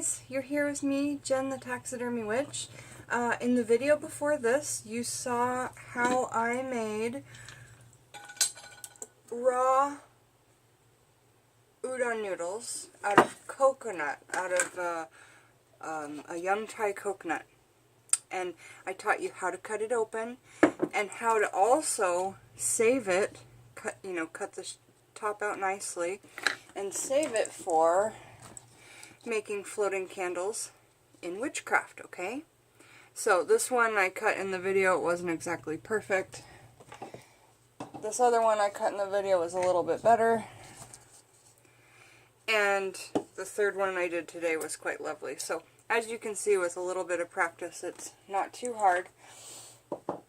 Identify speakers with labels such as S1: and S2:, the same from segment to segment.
S1: guys, you're here with me, Jen the Taxidermy Witch. In the video before this, you saw how I made raw udon noodles out of coconut, out of a young Thai coconut. And I taught you how to cut it open and how to also save it, cut the top out nicely, and save it for making floating candles in Witchcraft, okay? So this one I cut in the video, it wasn't exactly perfect. This other one I cut in the video was a little bit better. And the third one I did today was quite lovely. So as you can see, with a little bit of practice, it's not too hard.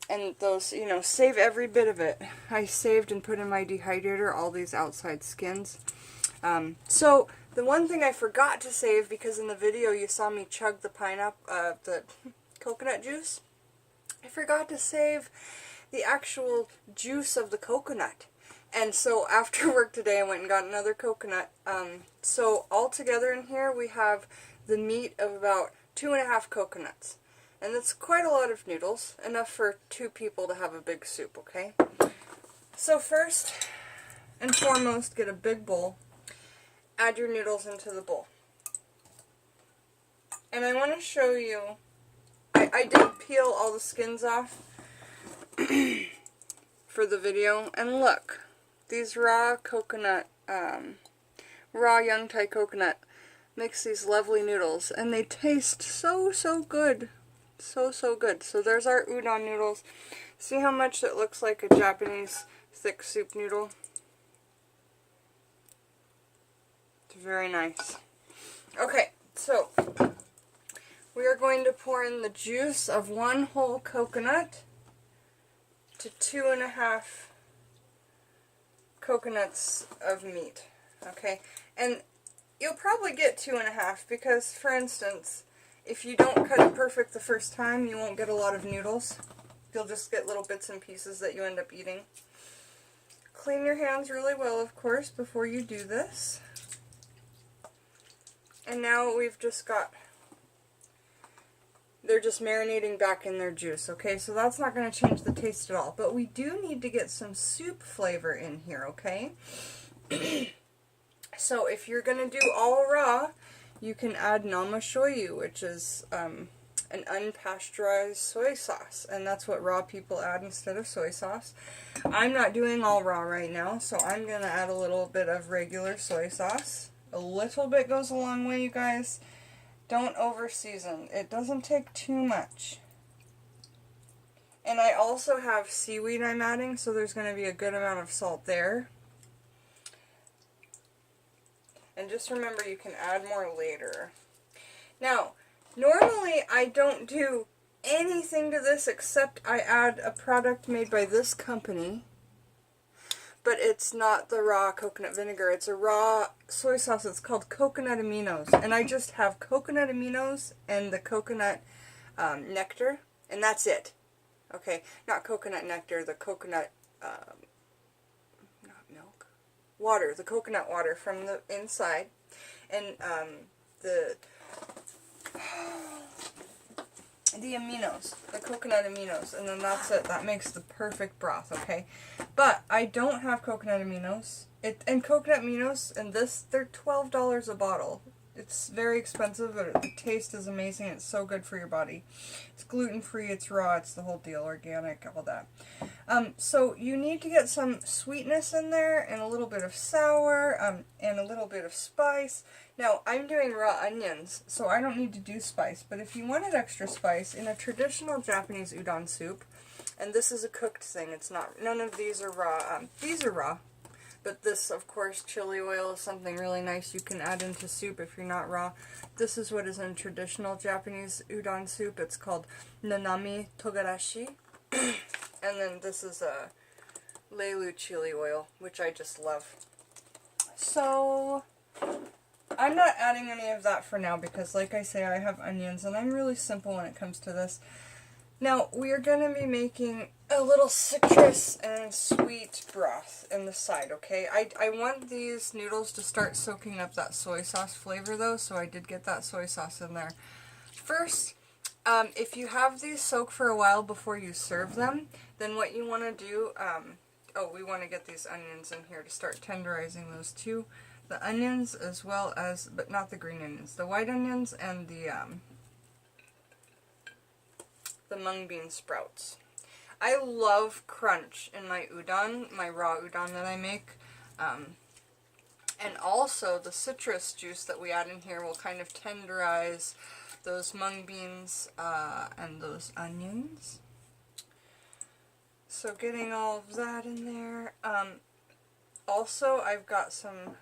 S1: And those, save every bit of it. I saved and put in my dehydrator all these outside skins. So the one thing I forgot to save, because in the video you saw me chug the the coconut juice, I forgot to save the actual juice of the coconut. And so after work today I went and got another coconut. So all together in here we have the meat of about 2.5 coconuts. And that's quite a lot of noodles, enough for 2 people to have a big soup, okay? So first and foremost, get a big bowl. Add your noodles into the bowl. And I want to show you, I did peel all the skins off for the video, and look, these raw coconut, raw young Thai coconut makes these lovely noodles, and they taste so good. So good. So there's our udon noodles. See how much it looks like a Japanese thick soup noodle? Very nice. Okay, so we are going to pour in the juice of 1 whole coconut to 2.5 coconuts of meat. Okay, and you'll probably get 2.5 because, for instance, if you don't cut it perfect the first time, you won't get a lot of noodles. You'll just get little bits and pieces that you end up eating. Clean your hands really well, of course, before you do this. And now we've just got, they're just marinating back in their juice, okay? So that's not going to change the taste at all. But we do need to get some soup flavor in here, okay? So if you're going to do all raw, you can add nama shoyu, which is an unpasteurized soy sauce. And that's what raw people add instead of soy sauce. I'm not doing all raw right now, so I'm going to add a little bit of regular soy sauce. A little bit goes a long way, you guys. Don't over season. It doesn't take too much. And I also have seaweed I'm adding, so there's going to be a good amount of salt there. And just remember, you can add more later. Now, normally I don't do anything to this except I add a product made by this company. But it's not the raw coconut vinegar. It's a raw soy sauce. It's called coconut aminos. And I just have coconut aminos and the coconut nectar. And that's it. Okay, not coconut nectar, the coconut, not milk, water. The coconut water from the inside. And the aminos, the coconut aminos, and then that's it. That makes the perfect broth, okay? But I don't have coconut aminos. And coconut aminos and this, they're $12 a bottle. It's very expensive, but the taste is amazing. It's so good for your body. It's gluten-free, it's raw, it's the whole deal, organic, all that. So you need to get some sweetness in there, and a little bit of sour, and a little bit of spice. Now, I'm doing raw onions, so I don't need to do spice, but if you wanted extra spice, in a traditional Japanese udon soup, and this is a cooked thing, it's not, none of these are raw, these are raw, but this, of course, chili oil is something really nice you can add into soup if you're not raw. This is what is in traditional Japanese udon soup. It's called nanami togarashi. And then this is a leilu chili oil, which I just love. So I'm not adding any of that for now because, like I say, I have onions, and I'm really simple when it comes to this. Now, we are going to be making a little citrus and sweet broth in the side, okay? I want these noodles to start soaking up that soy sauce flavor though, so I did get that soy sauce in there. First, if you have these soak for a while before you serve them, then what you want to do, oh, we want to get these onions in here to start tenderizing those too. The onions as well as, but not the green onions, the white onions and the mung bean sprouts. I love crunch in my udon, my raw udon that I make. And also the citrus juice that we add in here will kind of tenderize those mung beans and those onions. So getting all of that in there. Also, I've got some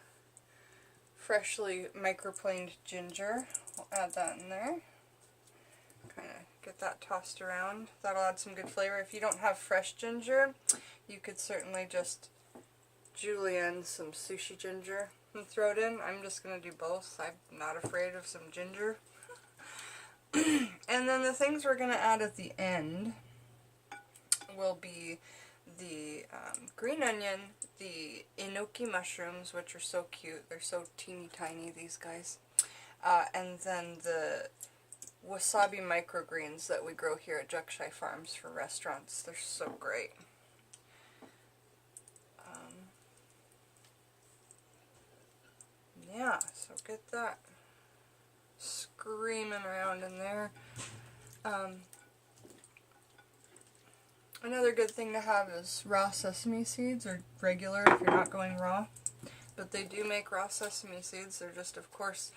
S1: freshly microplaned ginger. I'll add that in there. Kind of get that tossed around. That'll add some good flavor. If you don't have fresh ginger, you could certainly just julienne some sushi ginger and throw it in. I'm just going to do both. I'm not afraid of some ginger. And then the things we're going to add at the end will be the green onion, the enoki mushrooms, which are so cute. They're so teeny tiny, these guys. And then the wasabi microgreens that we grow here at Jukshai Farms for restaurants. They're so great. Yeah, so get that screaming around in there. Another good thing to have is raw sesame seeds, or regular if you're not going raw. But they do make raw sesame seeds. They're just, of course,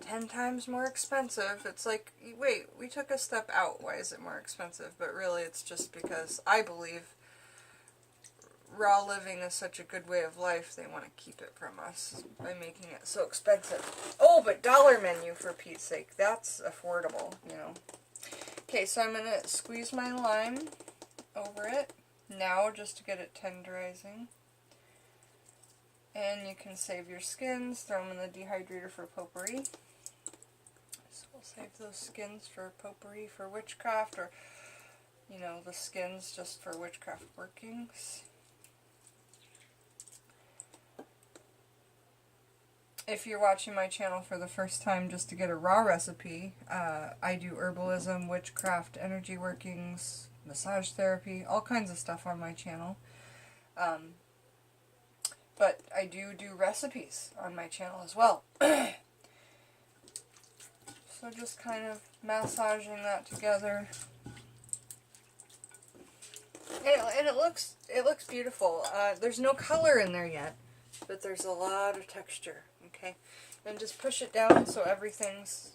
S1: 10 times more expensive. It's like, wait, we took a step out. Why is it more expensive? But really, it's just because I believe raw living is such a good way of life. They want to keep it from us by making it so expensive. Oh, but dollar menu, for Pete's sake. That's affordable, you know. Okay, so I'm going to squeeze my lime over it now just to get it tenderizing. And you can save your skins, throw them in the dehydrator for potpourri. So we'll save those skins for potpourri for Witchcraft, or, you know, the skins just for Witchcraft workings. If you're watching my channel for the first time just to get a raw recipe, I do herbalism, witchcraft, energy workings, massage therapy, all kinds of stuff on my channel. But I do recipes on my channel as well. So just kind of massaging that together. And it looks beautiful. There's no color in there yet, but there's a lot of texture. Okay, and just push it down so everything's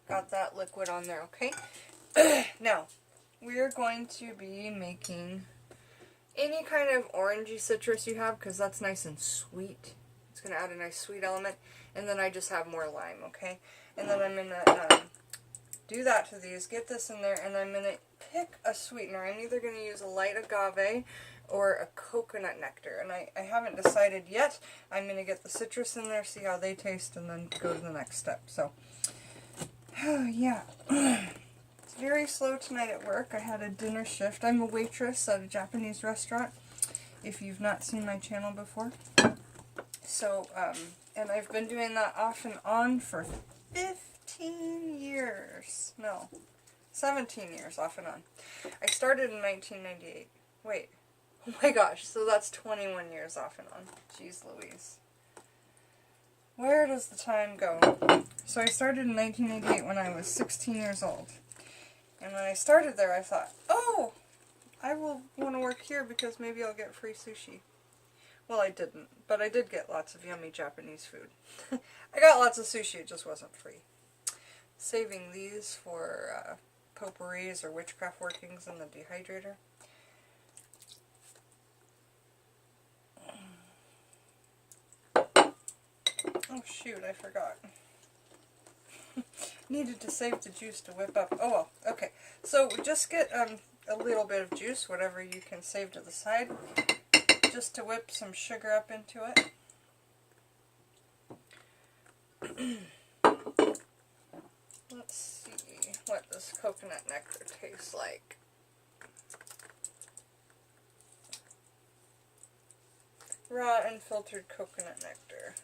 S1: got that liquid on there, okay? Now, we're going to be making any kind of orangey citrus you have, because that's nice and sweet. It's going to add a nice sweet element. And then I just have more lime, okay? And then I'm going to do that to these, get this in there, and I'm going to pick a sweetener. I'm either going to use a light agave or a coconut nectar, and I haven't decided yet. I'm going to get the citrus in there, see how they taste, and then go to the next step. So, yeah. It's very slow tonight at work. I had a dinner shift. I'm a waitress at a Japanese restaurant, if you've not seen my channel before. So, and I've been doing that off and on for 15 years. No, 17 years off and on. I started in 1998. Wait. Oh my gosh, so that's 21 years off and on. Jeez Louise. Where does the time go? So I started in 1988 when I was 16 years old. And when I started there, I thought, oh, I will want to work here because maybe I'll get free sushi. Well, I didn't, but I did get lots of yummy Japanese food. I got lots of sushi, it just wasn't free. Saving these for potpourris or witchcraft workings in the dehydrator. Oh shoot, I forgot. Needed to save the juice to whip up. Oh well, okay. So just get a little bit of juice, whatever you can save to the side, just to whip some sugar up into it. Let's see what this coconut nectar tastes like. raw unfiltered coconut nectar.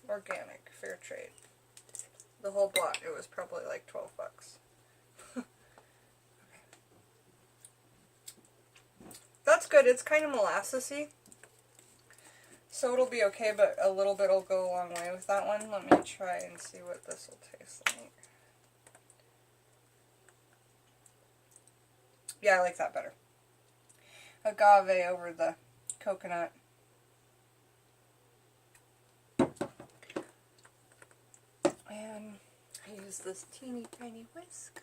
S1: Organic, fair trade. The whole block, it was probably like 12 bucks. Okay. That's good. It's kind of molassesy. So it'll be okay, but a little bit will go a long way with that one. Let me try and see what this will taste like. Yeah, I like that better. Agave over the coconut. And I use this teeny tiny whisk.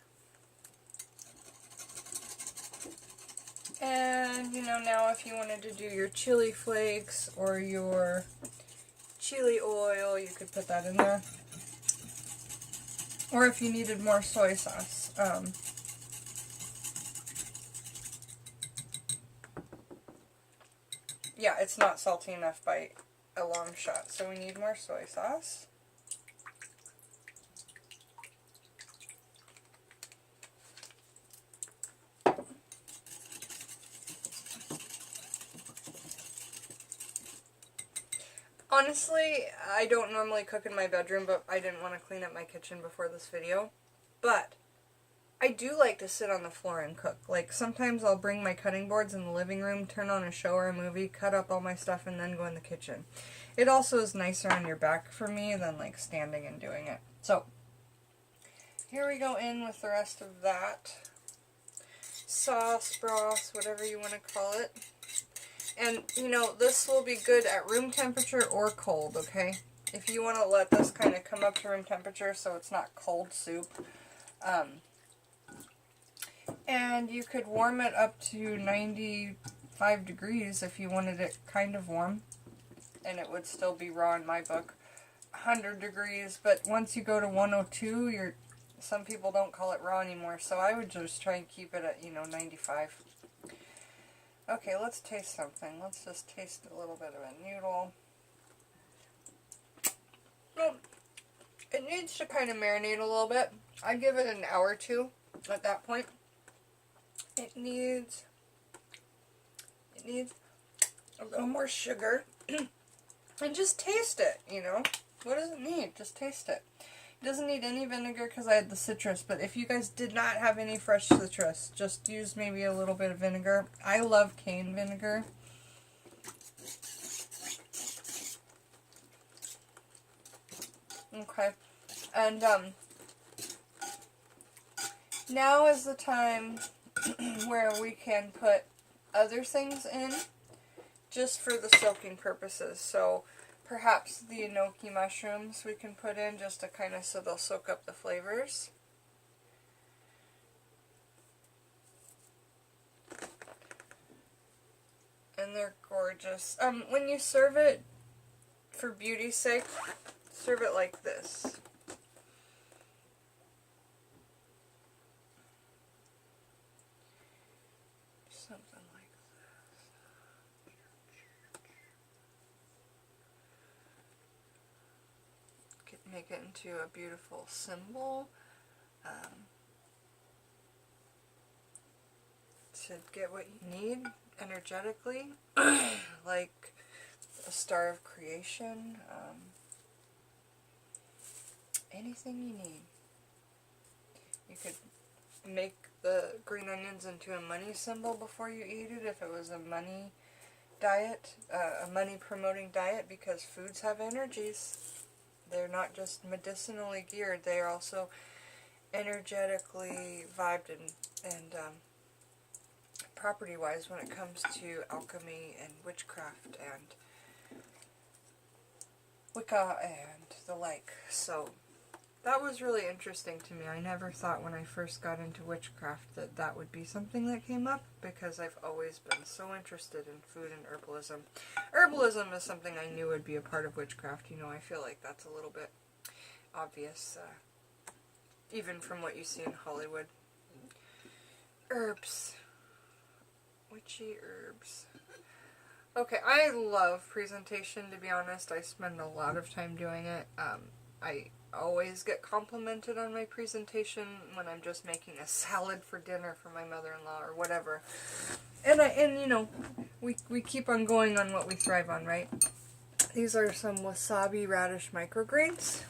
S1: And, you know, now if you wanted to do your chili flakes or your chili oil, you could put that in there. Or if you needed more soy sauce. Yeah, it's not salty enough by a long shot, so we need more soy sauce. Honestly, I don't normally cook in my bedroom, but I didn't want to clean up my kitchen before this video. But I do like to sit on the floor and cook. Like, sometimes I'll bring my cutting boards in the living room, turn on a show or a movie, cut up all my stuff, and then go in the kitchen. It also is nicer on your back for me than, like, standing and doing it. So, here we go in with the rest of that sauce, broth, whatever you want to call it. And, you know, this will be good at room temperature or cold, okay? If you want to let this kind of come up to room temperature so it's not cold soup. And you could warm it up to 95 degrees if you wanted it kind of warm. And it would still be raw in my book. 100 degrees, but once you go to 102, some people don't call it raw anymore. So I would just try and keep it at, you know, 95. Okay, let's taste something. Let's just taste a little bit of a noodle. Well, it needs to kind of marinate a little bit. I'd give it an hour or two at that point. It needs a little more sugar. And just taste it, you know. What does it need? Just taste it. It doesn't need any vinegar because I had the citrus, but if you guys did not have any fresh citrus, just use maybe a little bit of vinegar. I love cane vinegar. Okay. And now is the time where we can put other things in just for the soaking purposes. So perhaps the enoki mushrooms we can put in just to kind of so they'll soak up the flavors. And they're gorgeous. When you serve it, for beauty's sake, serve it like this. Something like this. Make it into a beautiful symbol. To get what you need energetically, like a star of creation, anything you need. You could make the green onions into a money symbol before you eat it if it was a money diet, a money promoting diet, because foods have energies. They're not just medicinally geared, they are also energetically vibed and property-wise when it comes to alchemy and witchcraft and Wicca and the like. So that was really interesting to me. I never thought when I first got into witchcraft that that would be something that came up, because I've always been so interested in food and herbalism. Herbalism is something I knew would be a part of witchcraft. You know, I feel like that's a little bit obvious, even from what you see in Hollywood. Herbs. Witchy herbs. Okay, I love presentation, to be honest. I spend a lot of time doing it. I always get complimented on my presentation when I'm just making a salad for dinner for my mother-in-law or whatever. And you know, we keep on going on what we thrive on, right? These are some wasabi radish microgreens.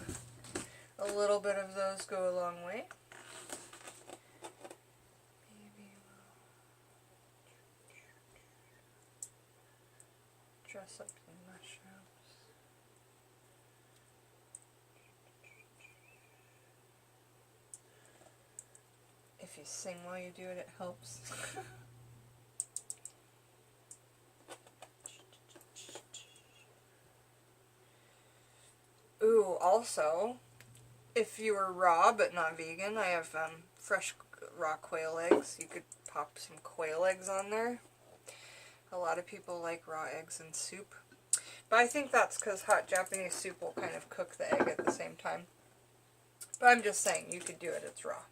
S1: A little bit of those go a long way. Maybe we'll dress up the mushrooms. If you sing while you do it, it helps. Ooh, also, if you are raw but not vegan, I have fresh raw quail eggs. You could pop some quail eggs on there. A lot of people like raw eggs in soup. But I think that's because hot Japanese soup will kind of cook the egg at the same time. But I'm just saying, you could do it, it's raw.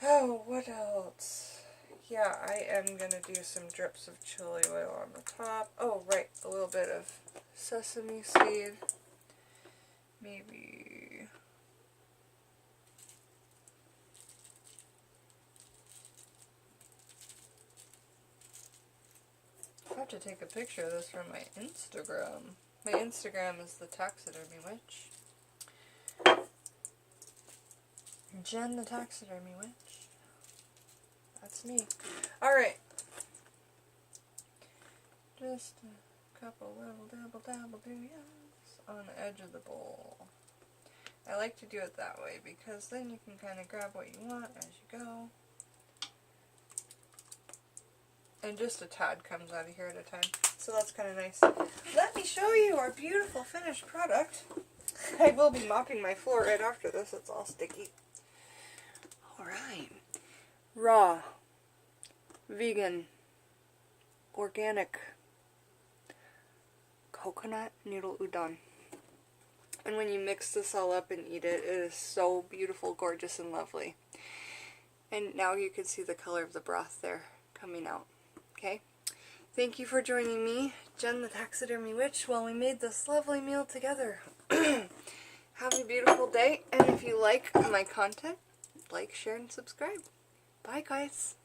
S1: Oh, what else? Yeah, I am going to do some drips of chili oil on the top. Oh, right, a little bit of sesame seed. Maybe... I have to take a picture of this for my Instagram. My Instagram is the Taxidermy Witch. Jen the Taxidermy Witch. That's me. Alright. Just a couple little dabble do-yas on the edge of the bowl. I like to do it that way because then you can kind of grab what you want as you go. And just a tad comes out of here at a time. So that's kind of nice. Let me show you our beautiful finished product. I will be mopping my floor right after this. It's all sticky. Alright. Raw. Vegan. Organic. Coconut noodle udon. And when you mix this all up and eat it, it is so beautiful, gorgeous, and lovely. And now you can see the color of the broth there coming out. Okay? Thank you for joining me, Jen the Taxidermy Witch, while we made this lovely meal together. Have a beautiful day, and if you like my content, like, share, and subscribe. Bye, guys.